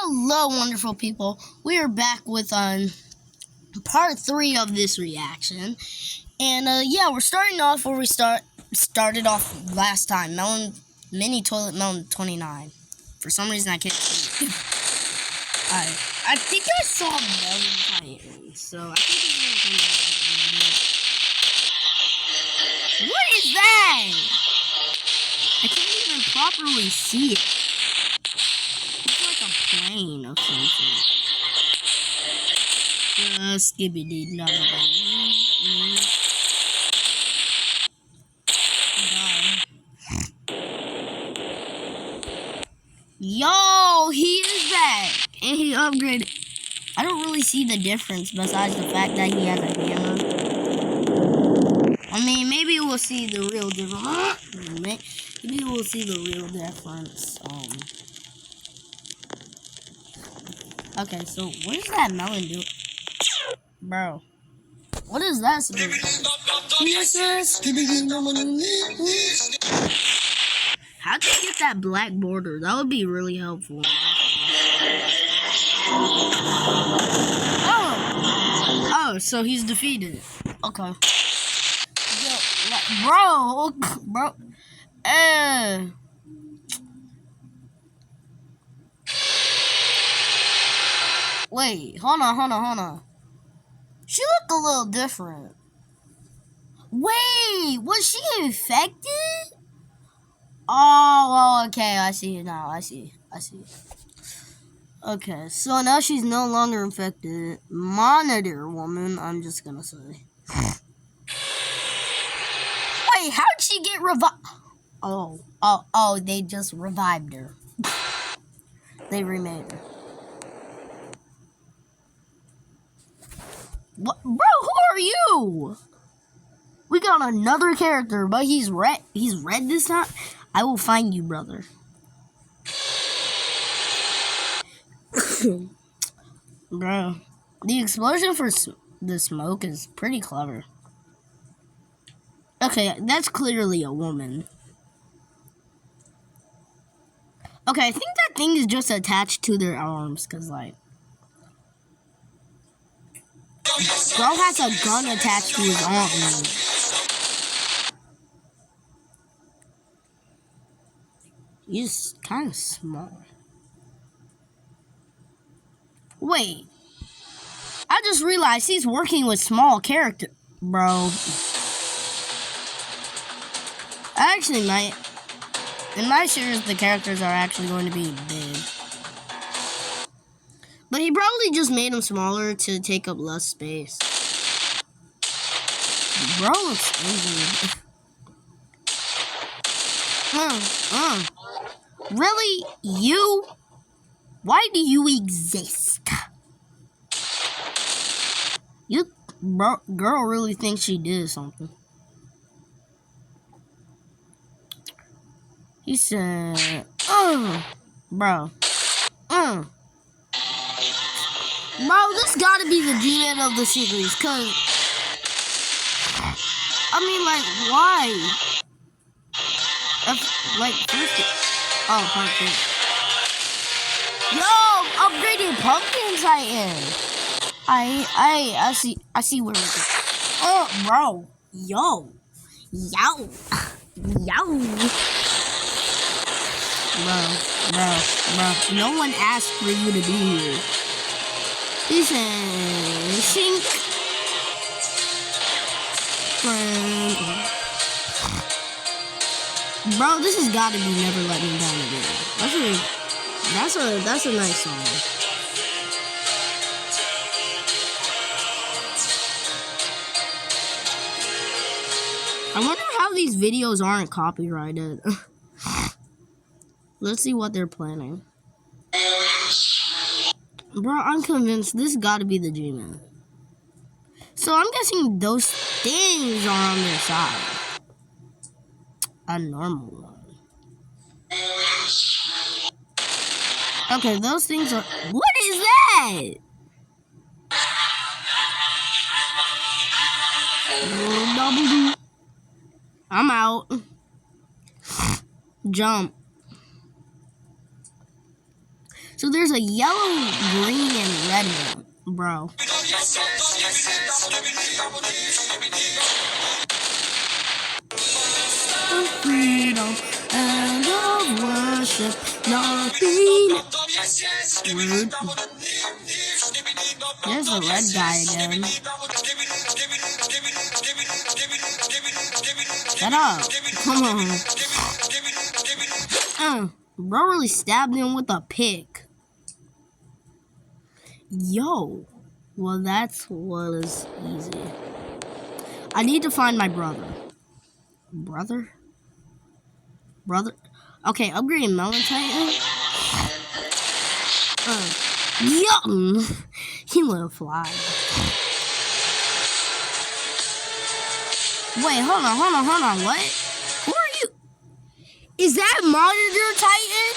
Hello, wonderful people. We are back with part 3 of this reaction, and yeah, we're starting off where we started off last time. Mini Toilet Melon 29. For some reason, I can't see it. I think I saw Melon Titan, so I think it's gonna come back. What is that? I can't even properly see it. Plane or something. Skibidi Toilet. Yo, he is back, and he upgraded. I don't really see the difference besides the fact that he has a hammer. I mean, maybe we'll see the real difference. Maybe we'll see the real difference. Okay, so what does that melon do? Bro, what is that supposed to do? How'd you get that black border? That would be really helpful. Oh, so he's defeated. Okay. Yo, bro. Wait, hold on. She looked a little different. Wait, was she infected? Oh, okay, I see it now. I see. Okay, so now she's no longer infected. Monitor woman, I'm just gonna say. Wait, how'd she get revived? Oh, they just revived her. They remade her. What? Bro, who are you? We got another character, but he's red. He's red this time. I will find you, brother. Bro, the explosion for the smoke is pretty clever. Okay, that's clearly a woman. Okay, I think that thing is just attached to their arms, because, like, bro has a gun attached to his arm. He's kind of small. Wait. I just realized he's working with small characters. Bro. Actually, in my series, the characters are actually going to be big. But he probably just made them smaller to take up less space. Bro looks injured. Really? You? Why do you exist? You, girl really thinks she did something. He said, bro. Bro, this gotta be the G-Man of the series, cause, I mean, like, why? Part 2. Yo, upgraded Pumpkin Titan. I see where we're going. Oh, bro. Yo. Bro. No one asked for you to be here. He said, shink. Bro, this has got to be Never Let Me Down Again. That's a nice song. I wonder how these videos aren't copyrighted. Let's see what they're planning. Bro, I'm convinced this got to be the G-Man. So I'm guessing those things are on their side. A normal one. Okay, those things are... What is that? I'm out. So So there's a yellow, green, and red one, bro. Of freedom and of worship, nothing. There's the red guy again. Shut up. Come on. Bro really stabbed him with a pick. Yo. Well, that was easy. I need to find my brother. Brother? Okay, upgrade Melon Titan. Yum! He let him fly. Wait, hold on. What? Who are you? Is that Monitor Titan?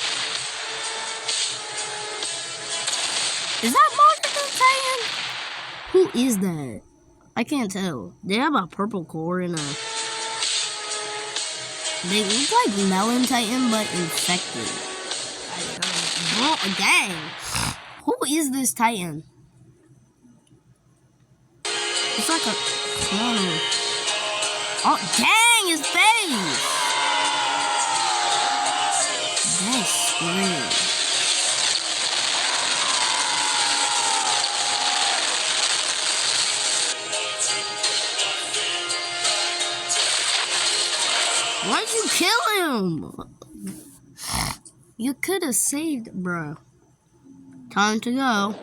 Is that Monitor Titan? Who is that? I can't tell. They have a purple core and a... They look like Melon Titan, but infected. Bro, dang. Who is this Titan? It's like a clone. Oh, dang, his face. That's scary. Why'd you kill him? You could have saved, bro. Time to go.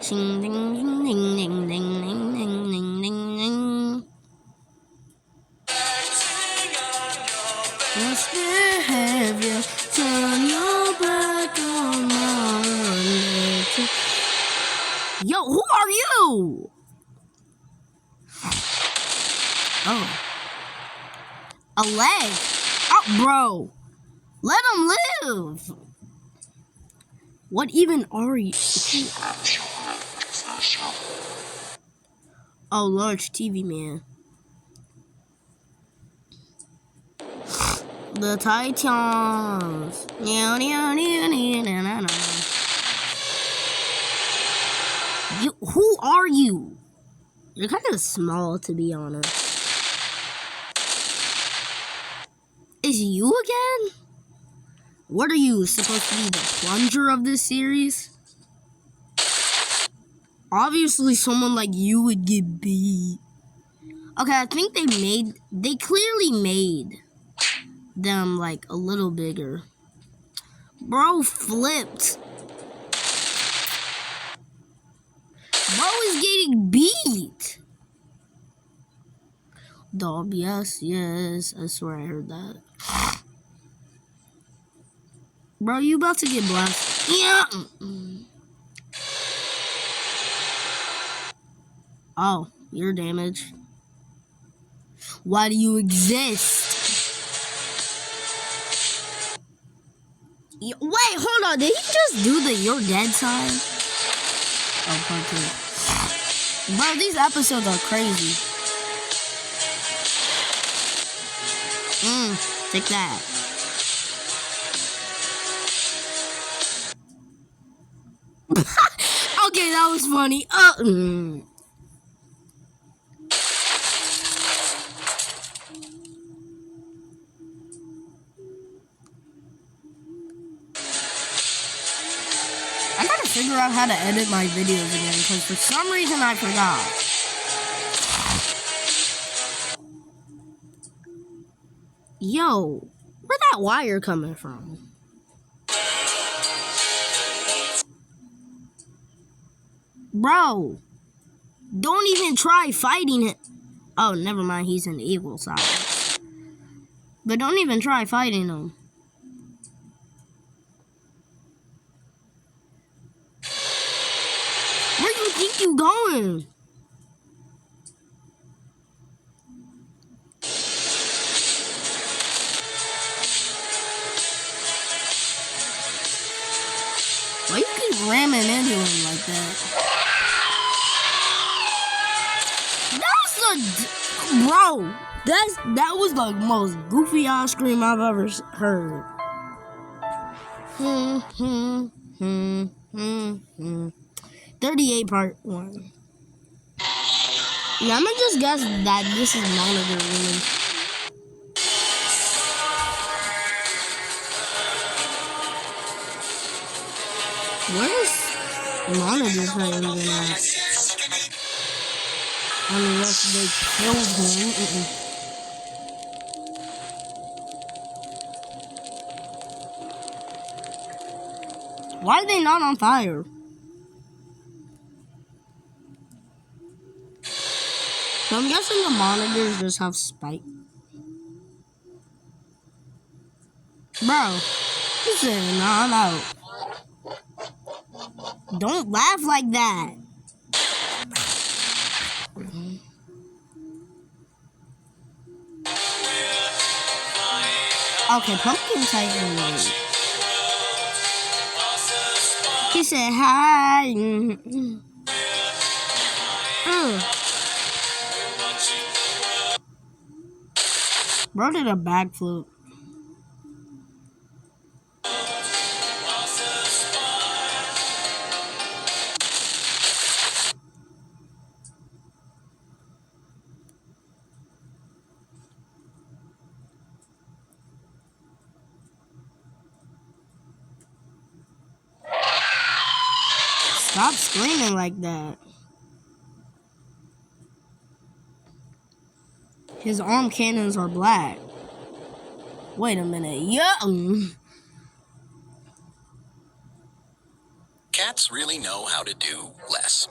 Ding ding ding ding ding ding ding ding ding ding. Misbehavior, turn your back on my nature. Yo, who are you? Oh. A leg? Oh, bro. Let him live. What even are you? Oh, large TV man. The Titans. Who are you? You're kind of small, to be honest. Is you again? What are you, supposed to be the plunger of this series? Obviously, someone like you would get beat. Okay, I think they clearly made them, like, a little bigger. Bro flipped. Bro is getting beat. Dog, yes. I swear I heard that. Bro, you about to get blasted. Yeah. Oh, you're damaged. Why do you exist? Wait, hold on. Did he just do the you're dead sign? Oh, part 2. Bro, these episodes are crazy. Take that. Okay, that was funny. I gotta figure out how to edit my videos again, because for some reason I forgot. Yo, where'd that wire coming from? Bro, don't even try fighting it. Oh, never mind, he's in the equal side. But don't even try fighting him. Where do you think you're going? Why you keep ramming into him like that? Bro, that was the most goofy ass scream I've ever heard. 38 part 1. Now I'm gonna just guess that this is monitor woman. Where's monitor playing at? Unless they killed him. Why are they not on fire? So I'm guessing the monitors just have spike. Bro, listen, I'm out. Don't laugh like that. Okay, Pumpkin Titan mode. He said hi. Bro did a backflip. Stop screaming like that. His arm cannons are black. Wait a minute. Yeah. Cats really know how to do less.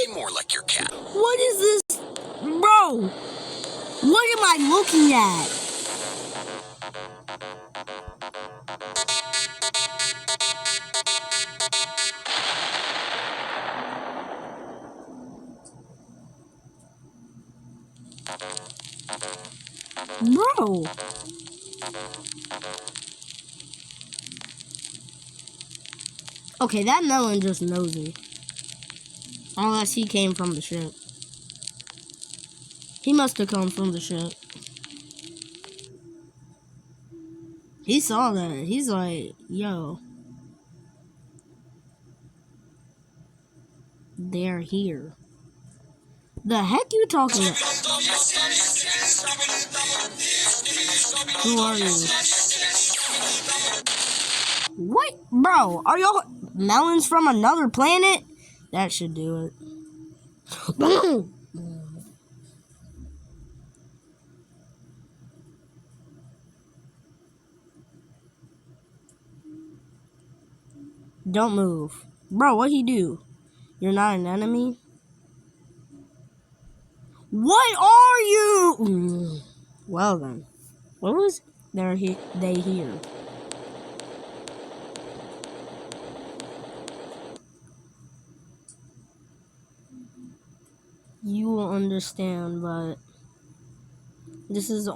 Be more like your cat. What is this? Bro, what am I looking at? Bro. Okay, that melon just knows me. Unless he came from the ship. He must have come from the ship. He saw that. He's like, yo. They're here. The heck you talking about? Who are you? What? Bro, are y'all melons from another planet? That should do it. Boom! Don't move. Bro, what'd he do? You're not an enemy? What are you? Well then. What was they here? You will understand, but this is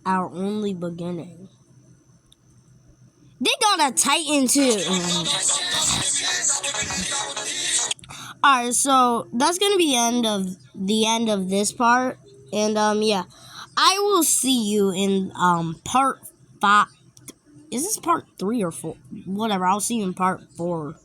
our only beginning. They got a Titan too. Alright, so that's gonna be the end of this part. And yeah. I will see you in part 5. Is this part 3 or 4? Whatever, I'll see you in part 4.